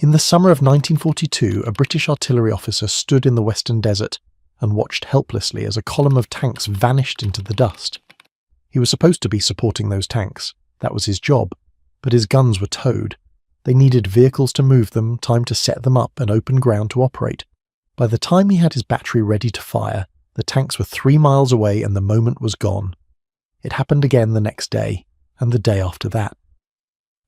In the summer of 1942, a British artillery officer stood in the Western Desert and watched helplessly as a column of tanks vanished into the dust. He was supposed to be supporting those tanks. That was his job. But his guns were towed. They needed vehicles to move them, time to set them up, and open ground to operate. By the time he had his battery ready to fire, the tanks were 3 miles away and the moment was gone. It happened again the next day, and the day after that.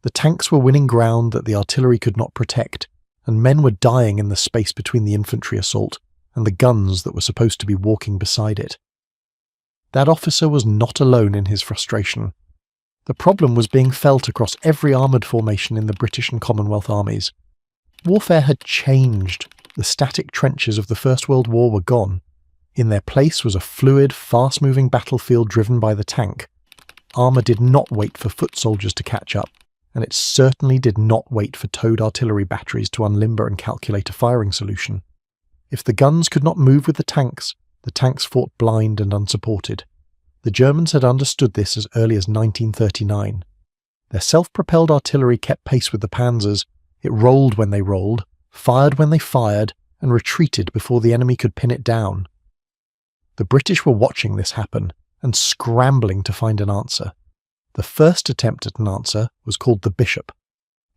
The tanks were winning ground that the artillery could not protect, and men were dying in the space between the infantry assault and the guns that were supposed to be walking beside it. That officer was not alone in his frustration. The problem was being felt across every armoured formation in the British and Commonwealth armies. Warfare had changed. The static trenches of the First World War were gone. In their place was a fluid, fast-moving battlefield driven by the tank. Armour did not wait for foot soldiers to catch up, and it certainly did not wait for towed artillery batteries to unlimber and calculate a firing solution. If the guns could not move with the tanks fought blind and unsupported. The Germans had understood this as early as 1939. Their self-propelled artillery kept pace with the panzers. It rolled when they rolled, fired when they fired, and retreated before the enemy could pin it down. The British were watching this happen and scrambling to find an answer. The first attempt at an answer was called the Bishop.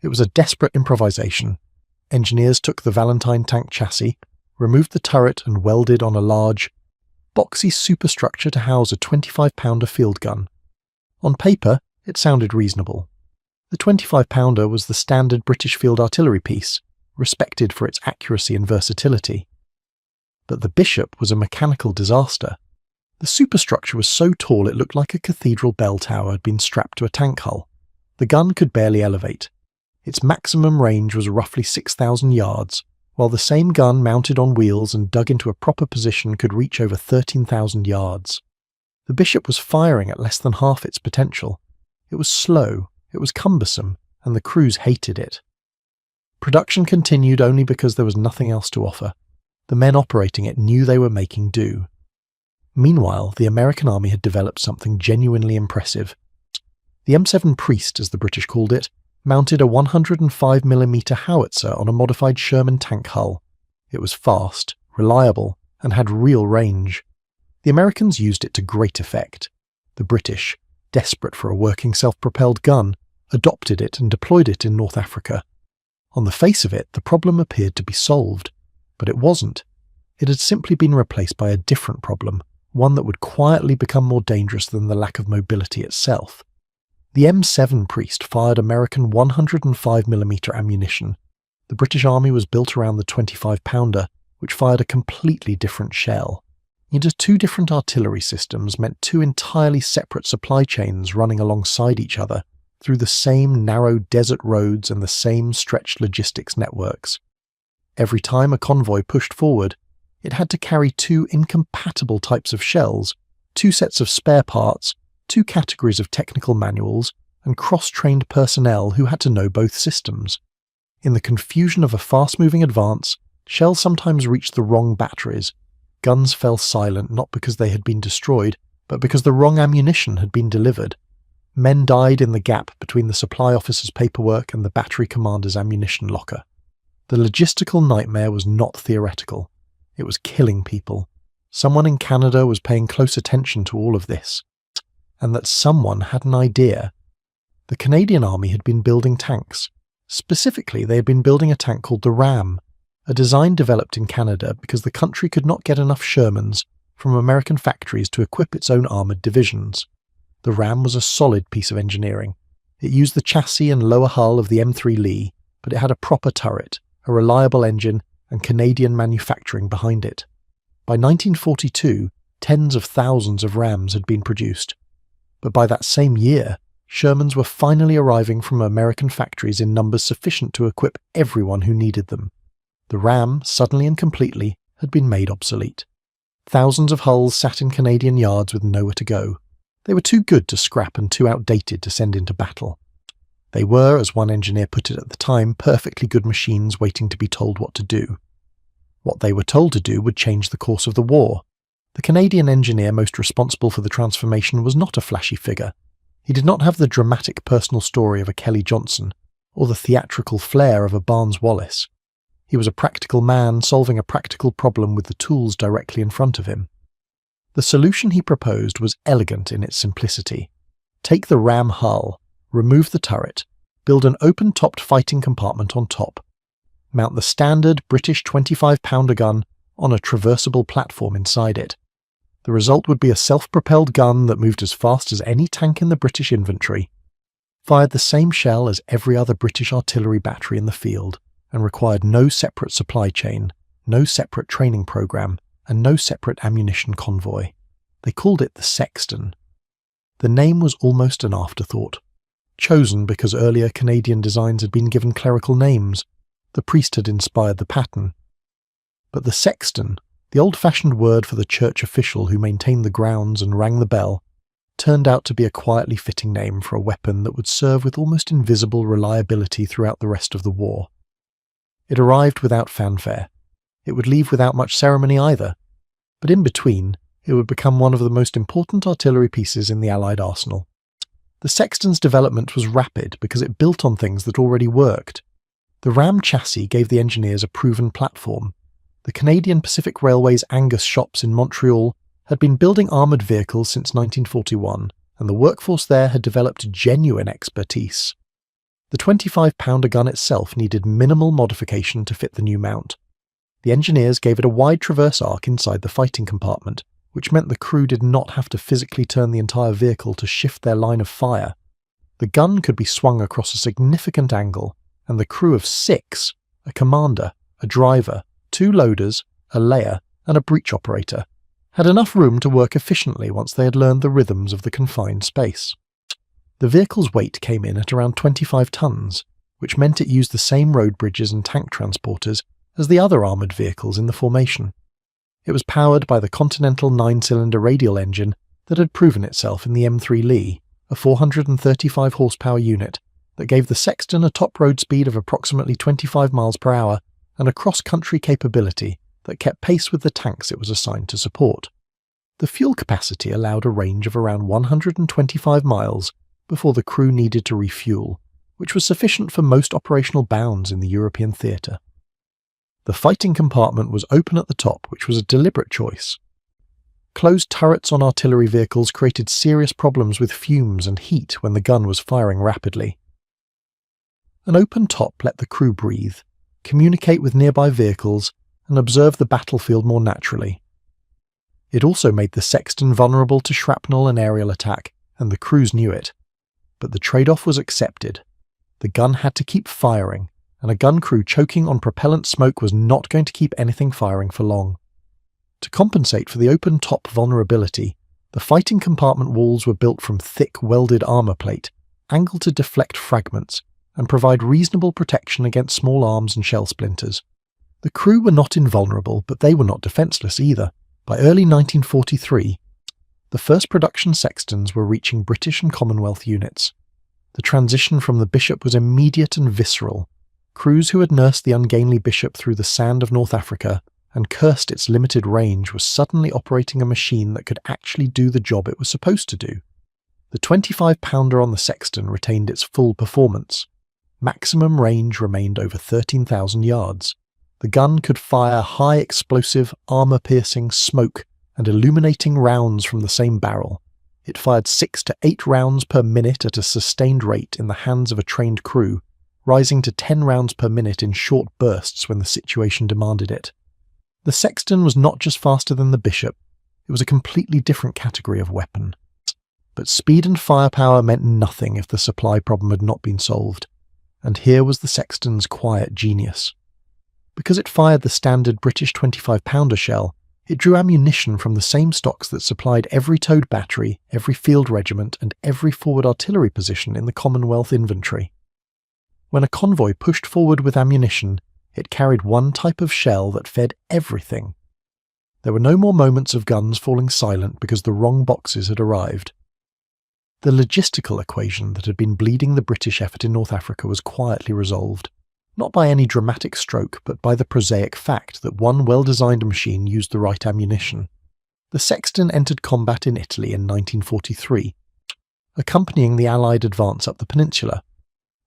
It was a desperate improvisation. Engineers took the Valentine tank chassis, removed the turret and welded on a large, boxy superstructure to house a 25-pounder field gun. On paper, it sounded reasonable. The 25-pounder was the standard British field artillery piece, respected for its accuracy and versatility. But the Bishop was a mechanical disaster. The superstructure was so tall it looked like a cathedral bell tower had been strapped to a tank hull. The gun could barely elevate. Its maximum range was roughly 6,000 yards, while the same gun mounted on wheels and dug into a proper position could reach over 13,000 yards. The Bishop was firing at less than half its potential. It was slow, it was cumbersome, and the crews hated it. Production continued only because there was nothing else to offer. The men operating it knew they were making do. Meanwhile, the American army had developed something genuinely impressive. The M7 Priest, as the British called it, mounted a 105mm howitzer on a modified Sherman tank hull. It was fast, reliable, and had real range. The Americans used it to great effect. The British, desperate for a working self-propelled gun, adopted it and deployed it in North Africa. On the face of it, the problem appeared to be solved, but it wasn't. It had simply been replaced by a different problem, one that would quietly become more dangerous than the lack of mobility itself. The M7 Priest fired American 105mm ammunition. The British Army was built around the 25-pounder, which fired a completely different shell. Into 2 different artillery systems meant 2 entirely separate supply chains running alongside each other, through the same narrow desert roads and the same stretched logistics networks. Every time a convoy pushed forward, it had to carry 2 incompatible types of shells, 2 sets of spare parts, 2 categories of technical manuals, and cross-trained personnel who had to know both systems. In the confusion of a fast-moving advance, shells sometimes reached the wrong batteries. Guns fell silent not because they had been destroyed, but because the wrong ammunition had been delivered. Men died in the gap between the supply officer's paperwork and the battery commander's ammunition locker. The logistical nightmare was not theoretical. It was killing people. Someone in Canada was paying close attention to all of this. And that someone had an idea. The Canadian Army had been building tanks. Specifically, they had been building a tank called the Ram, a design developed in Canada because the country could not get enough Shermans from American factories to equip its own armoured divisions. The Ram was a solid piece of engineering. It used the chassis and lower hull of the M3 Lee, but it had a proper turret, a reliable engine, and Canadian manufacturing behind it. By 1942, tens of thousands of Rams had been produced. But by that same year, Shermans were finally arriving from American factories in numbers sufficient to equip everyone who needed them. The Ram, suddenly and completely, had been made obsolete. Thousands of hulls sat in Canadian yards with nowhere to go. They were too good to scrap and too outdated to send into battle. They were, as one engineer put it at the time, perfectly good machines waiting to be told what to do. What they were told to do would change the course of the war. The Canadian engineer most responsible for the transformation was not a flashy figure. He did not have the dramatic personal story of a Kelly Johnson, or the theatrical flair of a Barnes Wallis. He was a practical man solving a practical problem with the tools directly in front of him. The solution he proposed was elegant in its simplicity. Take the ram hull, remove the turret, build an open-topped fighting compartment on top, mount the standard British 25-pounder gun on a traversable platform inside it. The result would be a self-propelled gun that moved as fast as any tank in the British inventory, fired the same shell as every other British artillery battery in the field, and required no separate supply chain, no separate training program, and no separate ammunition convoy. They called it the Sexton. The name was almost an afterthought, chosen because earlier Canadian designs had been given clerical names. The priest had inspired the pattern. But the Sexton, the old-fashioned word for the church official who maintained the grounds and rang the bell, turned out to be a quietly fitting name for a weapon that would serve with almost invisible reliability throughout the rest of the war. It arrived without fanfare. It would leave without much ceremony either, but in between, it would become one of the most important artillery pieces in the Allied arsenal. The Sexton's development was rapid because it built on things that already worked. The ram chassis gave the engineers a proven platform. The Canadian Pacific Railway's Angus shops in Montreal had been building armoured vehicles since 1941, and the workforce there had developed genuine expertise. The 25-pounder gun itself needed minimal modification to fit the new mount. The engineers gave it a wide traverse arc inside the fighting compartment, which meant the crew did not have to physically turn the entire vehicle to shift their line of fire. The gun could be swung across a significant angle, and the crew of 6, a commander, a driver, 2 loaders, a layer, and a breech operator, had enough room to work efficiently once they had learned the rhythms of the confined space. The vehicle's weight came in at around 25 tons, which meant it used the same road bridges and tank transporters as the other armoured vehicles in the formation. It was powered by the Continental 9-cylinder radial engine that had proven itself in the M3 Lee, a 435 horsepower unit that gave the Sexton a top road speed of approximately 25 miles per hour and a cross-country capability that kept pace with the tanks it was assigned to support. The fuel capacity allowed a range of around 125 miles before the crew needed to refuel, which was sufficient for most operational bounds in the European theatre. The fighting compartment was open at the top, which was a deliberate choice. Closed turrets on artillery vehicles created serious problems with fumes and heat when the gun was firing rapidly. An open top let the crew breathe, communicate with nearby vehicles, and observe the battlefield more naturally. It also made the Sexton vulnerable to shrapnel and aerial attack, and the crews knew it. But the trade-off was accepted. The gun had to keep firing, and a gun crew choking on propellant smoke was not going to keep anything firing for long. To compensate for the open top vulnerability, the fighting compartment walls were built from thick welded armour plate, angled to deflect fragments, and provide reasonable protection against small arms and shell splinters. The crew were not invulnerable, but they were not defenceless either. By early 1943, the first production Sextons were reaching British and Commonwealth units. The transition from the Bishop was immediate and visceral. Crews who had nursed the ungainly Bishop through the sand of North Africa and cursed its limited range were suddenly operating a machine that could actually do the job it was supposed to do. The 25-pounder on the Sexton retained its full performance. Maximum range remained over 13,000 yards. The gun could fire high explosive, armour-piercing, smoke and illuminating rounds from the same barrel. It fired 6 to 8 rounds per minute at a sustained rate in the hands of a trained crew, rising to 10 rounds per minute in short bursts when the situation demanded it. The Sexton was not just faster than the Bishop, it was a completely different category of weapon. But speed and firepower meant nothing if the supply problem had not been solved, and here was the Sexton's quiet genius. Because it fired the standard British 25-pounder shell, it drew ammunition from the same stocks that supplied every towed battery, every field regiment, and every forward artillery position in the Commonwealth inventory. When a convoy pushed forward with ammunition, it carried one type of shell that fed everything. There were no more moments of guns falling silent because the wrong boxes had arrived. The logistical equation that had been bleeding the British effort in North Africa was quietly resolved, not by any dramatic stroke, but by the prosaic fact that one well-designed machine used the right ammunition. The Sexton entered combat in Italy in 1943, accompanying the Allied advance up the peninsula.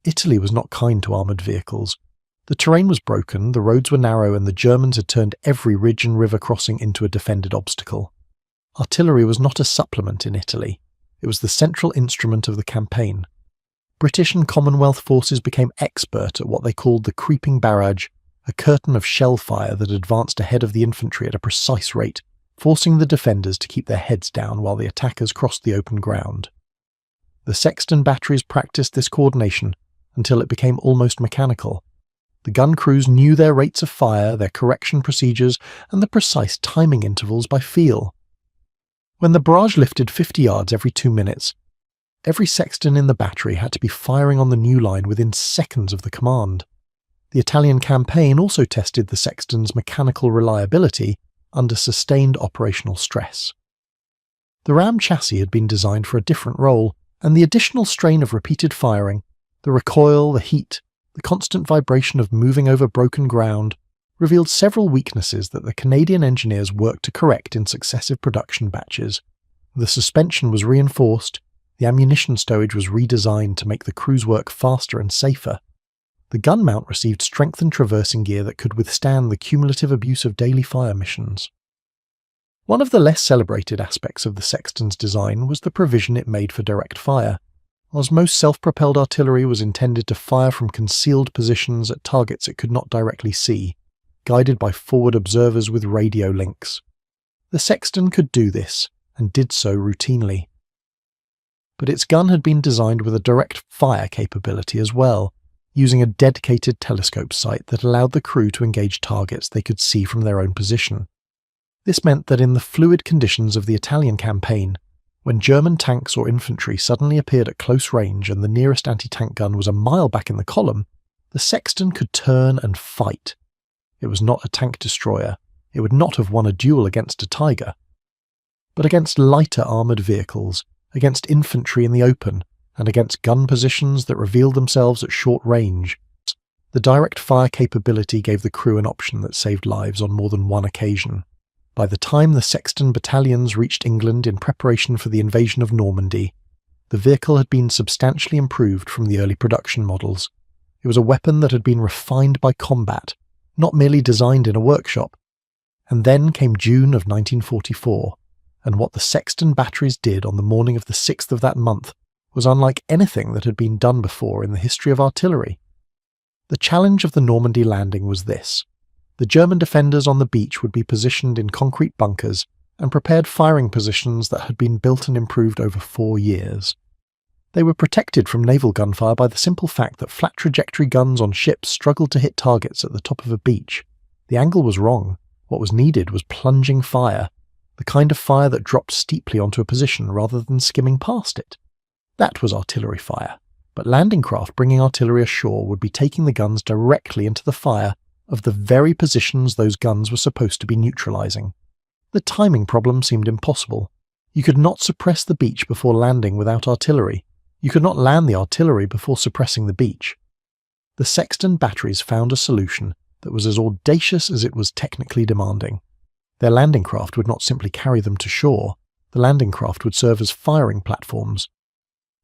Italy was not kind to armoured vehicles. The terrain was broken, the roads were narrow, and the Germans had turned every ridge and river crossing into a defended obstacle. Artillery was not a supplement in Italy. It was the central instrument of the campaign. British and Commonwealth forces became expert at what they called the creeping barrage, a curtain of shell fire that advanced ahead of the infantry at a precise rate, forcing the defenders to keep their heads down while the attackers crossed the open ground. The Sexton batteries practiced this coordination until it became almost mechanical. The gun crews knew their rates of fire, their correction procedures, and the precise timing intervals by feel. When the barrage lifted 50 yards every 2 minutes, every sexton in the battery had to be firing on the new line within seconds of the command. The Italian campaign also tested the sexton's mechanical reliability under sustained operational stress. The Ram chassis had been designed for a different role, and the additional strain of repeated firing, the recoil, the heat, the constant vibration of moving over broken ground, revealed several weaknesses that the Canadian engineers worked to correct in successive production batches. The suspension was reinforced, the ammunition stowage was redesigned to make the crews work faster and safer. The gun mount received strengthened traversing gear that could withstand the cumulative abuse of daily fire missions. One of the less celebrated aspects of the Sexton's design was the provision it made for direct fire. As most self-propelled artillery was intended to fire from concealed positions at targets it could not directly see, guided by forward observers with radio links. The Sexton could do this, and did so routinely. But its gun had been designed with a direct fire capability as well, using a dedicated telescope sight that allowed the crew to engage targets they could see from their own position. This meant that in the fluid conditions of the Italian campaign, when German tanks or infantry suddenly appeared at close range and the nearest anti-tank gun was a mile back in the column, the Sexton could turn and fight. It was not a tank destroyer. It would not have won a duel against a Tiger. But against lighter armoured vehicles, against infantry in the open, and against gun positions that revealed themselves at short range, the direct fire capability gave the crew an option that saved lives on more than one occasion. By the time the Sexton battalions reached England in preparation for the invasion of Normandy, the vehicle had been substantially improved from the early production models. It was a weapon that had been refined by combat, not merely designed in a workshop. And then came June of 1944, and what the Sexton batteries did on the morning of the 6th of that month was unlike anything that had been done before in the history of artillery. The challenge of the Normandy landing was this. The German defenders on the beach would be positioned in concrete bunkers and prepared firing positions that had been built and improved over 4 years. They were protected from naval gunfire by the simple fact that flat trajectory guns on ships struggled to hit targets at the top of a beach. The angle was wrong. What was needed was plunging fire, the kind of fire that dropped steeply onto a position rather than skimming past it. That was artillery fire, but landing craft bringing artillery ashore would be taking the guns directly into the fire of the very positions those guns were supposed to be neutralizing. The timing problem seemed impossible. You could not suppress the beach before landing without artillery. You could not land the artillery before suppressing the beach. The Sexton batteries found a solution that was as audacious as it was technically demanding. Their landing craft would not simply carry them to shore. The landing craft would serve as firing platforms.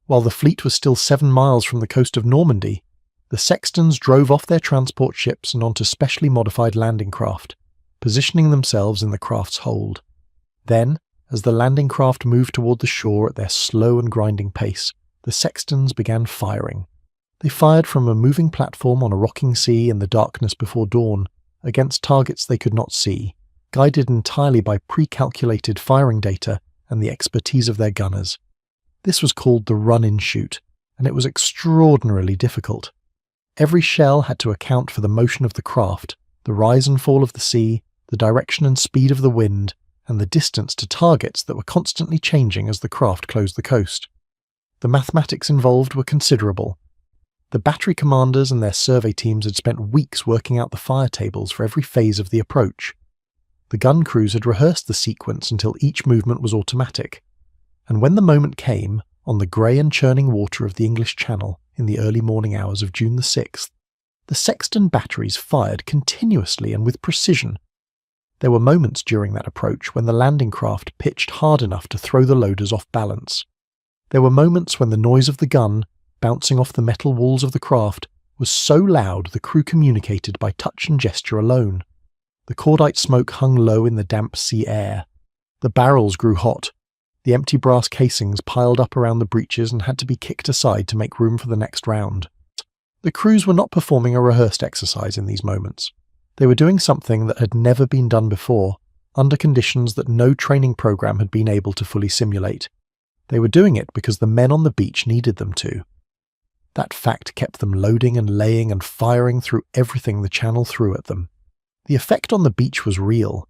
While the fleet was still 7 miles from the coast of Normandy, the Sextons drove off their transport ships and onto specially modified landing craft, positioning themselves in the craft's hold. Then, as the landing craft moved toward the shore at their slow and grinding pace, the Sextons began firing. They fired from a moving platform on a rocking sea in the darkness before dawn, against targets they could not see, guided entirely by pre-calculated firing data and the expertise of their gunners. This was called the run-and-shoot, and it was extraordinarily difficult. Every shell had to account for the motion of the craft, the rise and fall of the sea, the direction and speed of the wind, and the distance to targets that were constantly changing as the craft closed the coast. The mathematics involved were considerable. The battery commanders and their survey teams had spent weeks working out the fire tables for every phase of the approach. The gun crews had rehearsed the sequence until each movement was automatic. And when the moment came, on the grey and churning water of the English Channel in the early morning hours of June the 6th, the Sexton batteries fired continuously and with precision. There were moments during that approach when the landing craft pitched hard enough to throw the loaders off balance. There were moments when the noise of the gun, bouncing off the metal walls of the craft was so loud the crew communicated by touch and gesture alone. The cordite smoke hung low in the damp sea air. The barrels grew hot. The empty brass casings piled up around the breaches and had to be kicked aside to make room for the next round. The crews were not performing a rehearsed exercise in these moments. They were doing something that had never been done before, under conditions that no training program had been able to fully simulate. They were doing it because the men on the beach needed them to. That fact kept them loading and laying and firing through everything the channel threw at them. The effect on the beach was real.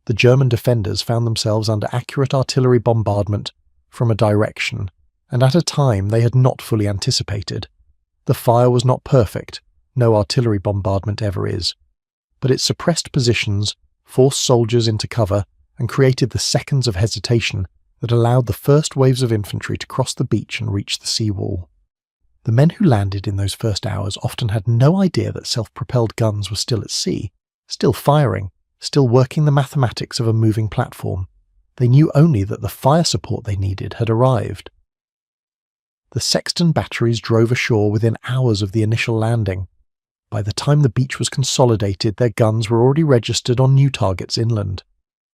The German defenders found themselves under accurate artillery bombardment from a direction, and at a time they had not fully anticipated. The fire was not perfect, no artillery bombardment ever is, but it suppressed positions, forced soldiers into cover, and created the seconds of hesitation that allowed the first waves of infantry to cross the beach and reach the seawall. The men who landed in those first hours often had no idea that self-propelled guns were still at sea, still firing, still working the mathematics of a moving platform. They knew only that the fire support they needed had arrived. The Sexton batteries drove ashore within hours of the initial landing. By the time the beach was consolidated, their guns were already registered on new targets inland.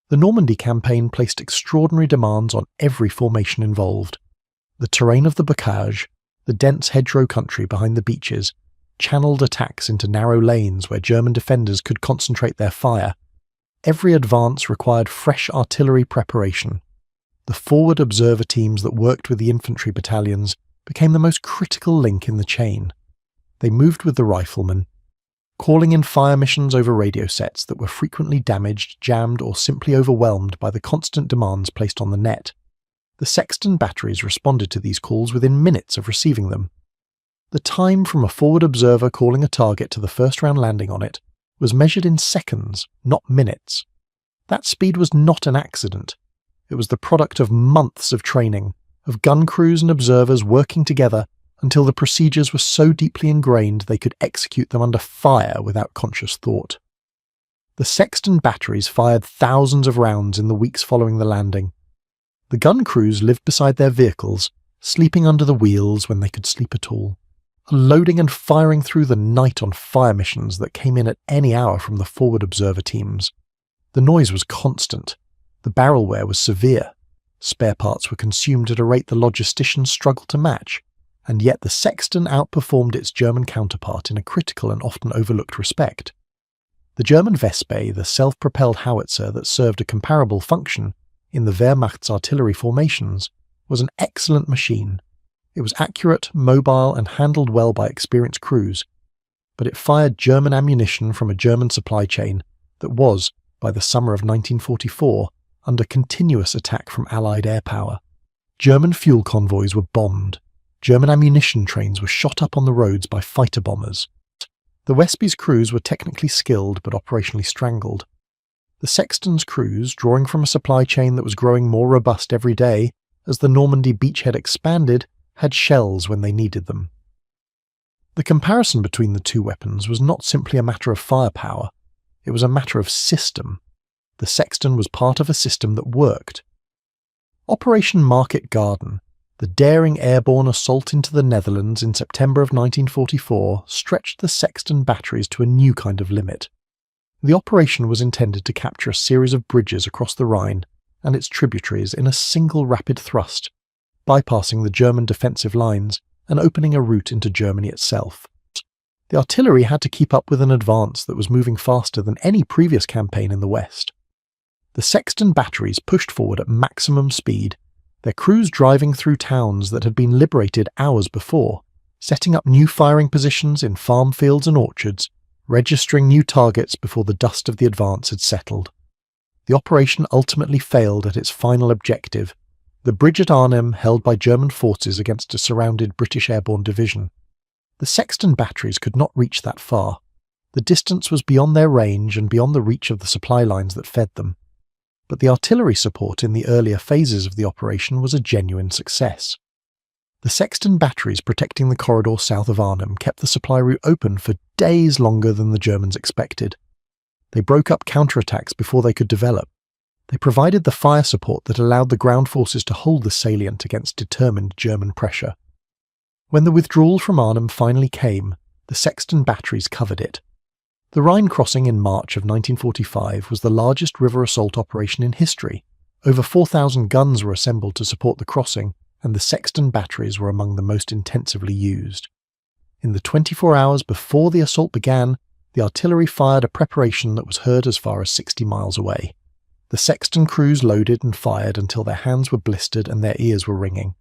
The Normandy campaign placed extraordinary demands on every formation involved. The terrain of the bocage, the dense hedgerow country behind the beaches, channeled attacks into narrow lanes where German defenders could concentrate their fire. Every advance required fresh artillery preparation. The forward observer teams that worked with the infantry battalions became the most critical link in the chain. They moved with the riflemen, calling in fire missions over radio sets that were frequently damaged, jammed, or simply overwhelmed by the constant demands placed on the net. The Sexton batteries responded to these calls within minutes of receiving them. The time from a forward observer calling a target to the first round landing on it was measured in seconds, not minutes. That speed was not an accident. It was the product of months of training, of gun crews and observers working together until the procedures were so deeply ingrained they could execute them under fire without conscious thought. The Sexton batteries fired thousands of rounds in the weeks following the landing. The gun crews lived beside their vehicles, sleeping under the wheels when they could sleep at all, loading and firing through the night on fire missions that came in at any hour from the forward observer teams. The noise was constant. The barrel wear was severe. Spare parts were consumed at a rate the logisticians struggled to match, and yet the Sexton outperformed its German counterpart in a critical and often overlooked respect. The German Vespe, the self-propelled howitzer that served a comparable function in the Wehrmacht's artillery formations, was an excellent machine. It was accurate, mobile, and handled well by experienced crews, but it fired German ammunition from a German supply chain that was, by the summer of 1944, under continuous attack from Allied air power. German fuel convoys were bombed. German ammunition trains were shot up on the roads by fighter bombers. The Wespe's crews were technically skilled but operationally strangled. The Sexton's crews, drawing from a supply chain that was growing more robust every day as the Normandy beachhead expanded, had shells when they needed them. The comparison between the two weapons was not simply a matter of firepower, it was a matter of system. The Sexton was part of a system that worked. Operation Market Garden, the daring airborne assault into the Netherlands in September of 1944, stretched the Sexton batteries to a new kind of limit. The operation was intended to capture a series of bridges across the Rhine and its tributaries in a single rapid thrust, bypassing the German defensive lines and opening a route into Germany itself. The artillery had to keep up with an advance that was moving faster than any previous campaign in the West. The Sexton batteries pushed forward at maximum speed, their crews driving through towns that had been liberated hours before, setting up new firing positions in farm fields and orchards, registering new targets before the dust of the advance had settled. The operation ultimately failed at its final objective, the bridge at Arnhem held by German forces against a surrounded British airborne division. The Sexton batteries could not reach that far. The distance was beyond their range and beyond the reach of the supply lines that fed them. But the artillery support in the earlier phases of the operation was a genuine success. The Sexton batteries protecting the corridor south of Arnhem kept the supply route open for days longer than the Germans expected. They broke up counterattacks before they could develop. They provided the fire support that allowed the ground forces to hold the salient against determined German pressure. When the withdrawal from Arnhem finally came, the Sexton batteries covered it. The Rhine crossing in March of 1945 was the largest river assault operation in history. Over 4,000 guns were assembled to support the crossing, and the Sexton batteries were among the most intensively used. In the 24 hours before the assault began, the artillery fired a preparation that was heard as far as 60 miles away. The Sexton crews loaded and fired until their hands were blistered and their ears were ringing.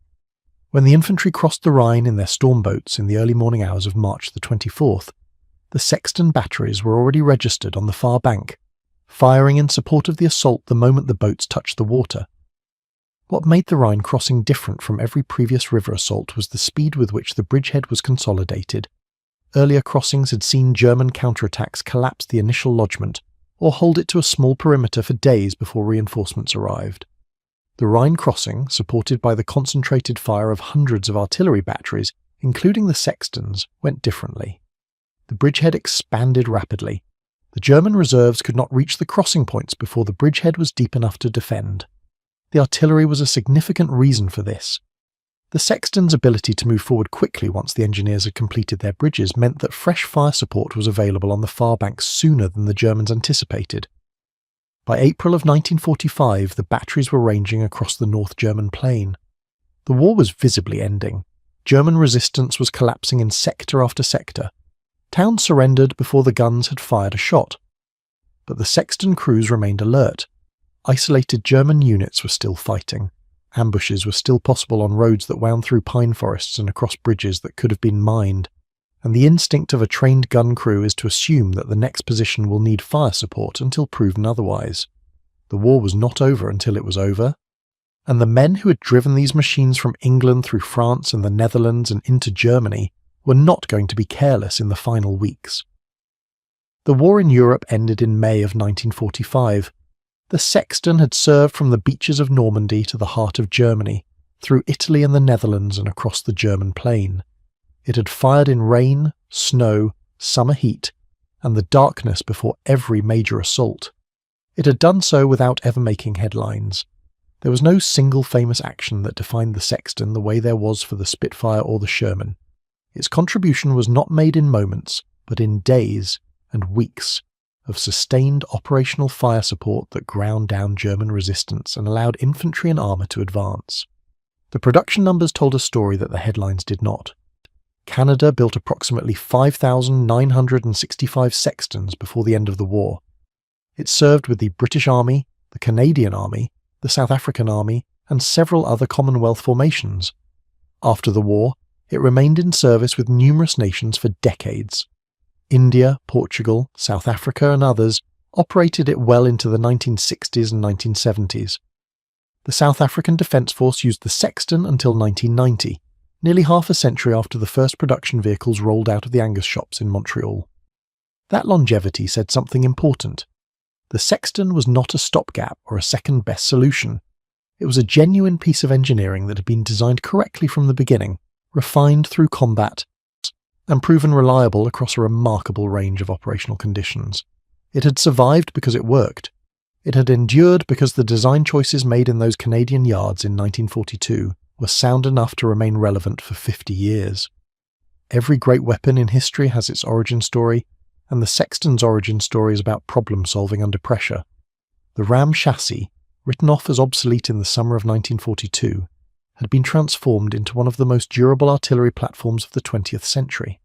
When the infantry crossed the Rhine in their storm boats in the early morning hours of March the 24th, the Sexton batteries were already registered on the far bank, firing in support of the assault the moment the boats touched the water. What made the Rhine crossing different from every previous river assault was the speed with which the bridgehead was consolidated. Earlier crossings had seen German counterattacks collapse the initial lodgement, or hold it to a small perimeter for days before reinforcements arrived. The Rhine crossing, supported by the concentrated fire of hundreds of artillery batteries, including the Sextons, went differently. The bridgehead expanded rapidly. The German reserves could not reach the crossing points before the bridgehead was deep enough to defend. The artillery was a significant reason for this. The Sexton's ability to move forward quickly once the engineers had completed their bridges meant that fresh fire support was available on the far bank sooner than the Germans anticipated. By April of 1945, the batteries were ranging across the North German plain. The war was visibly ending. German resistance was collapsing in sector after sector. Towns surrendered before the guns had fired a shot. But the Sexton crews remained alert. Isolated German units were still fighting. Ambushes were still possible on roads that wound through pine forests and across bridges that could have been mined. And the instinct of a trained gun crew is to assume that the next position will need fire support until proven otherwise. The war was not over until it was over. And the men who had driven these machines from England through France and the Netherlands and into Germany were not going to be careless in the final weeks. The war in Europe ended in May of 1945. The Sexton had served from the beaches of Normandy to the heart of Germany, through Italy and the Netherlands and across the German plain. It had fired in rain, snow, summer heat, and the darkness before every major assault. It had done so without ever making headlines. There was no single famous action that defined the Sexton the way there was for the Spitfire or the Sherman. Its contribution was not made in moments, but in days and weeks of sustained operational fire support that ground down German resistance and allowed infantry and armour to advance. The production numbers told a story that the headlines did not. Canada built approximately 5,965 Sextons before the end of the war. It served with the British Army, the Canadian Army, the South African Army, and several other Commonwealth formations. After the war, it remained in service with numerous nations for decades. India, Portugal, South Africa, and others operated it well into the 1960s and 1970s. The South African Defence Force used the Sexton until 1990, nearly half a century after the first production vehicles rolled out of the Angus shops in Montreal. That longevity said something important. The Sexton was not a stopgap or a second-best solution. It was a genuine piece of engineering that had been designed correctly from the beginning, refined through combat, and proven reliable across a remarkable range of operational conditions. It had survived because it worked. It had endured because the design choices made in those Canadian yards in 1942 were sound enough to remain relevant for 50 years. Every great weapon in history has its origin story, and the Sexton's origin story is about problem-solving under pressure. The Ram chassis, written off as obsolete in the summer of 1942, had been transformed into one of the most durable artillery platforms of the 20th century.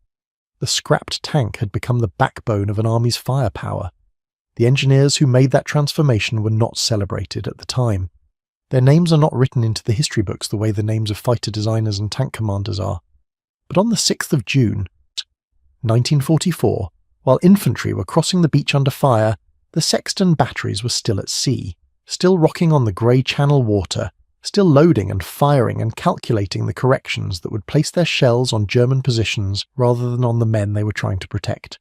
The scrapped tank had become the backbone of an army's firepower. The engineers who made that transformation were not celebrated at the time. Their names are not written into the history books the way the names of fighter designers and tank commanders are. But on the 6th of June, 1944, while infantry were crossing the beach under fire, the Sexton batteries were still at sea, still rocking on the grey Channel water, still loading and firing and calculating the corrections that would place their shells on German positions rather than on the men they were trying to protect.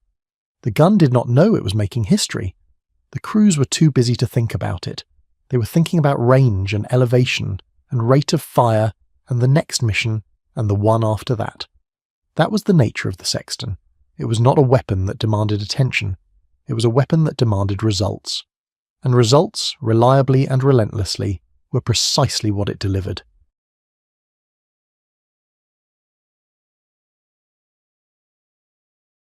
The gun did not know it was making history. The crews were too busy to think about it. They were thinking about range and elevation and rate of fire and the next mission and the one after that. That was the nature of the Sexton. It was not a weapon that demanded attention. It was a weapon that demanded results. And results, reliably and relentlessly, were precisely what it delivered.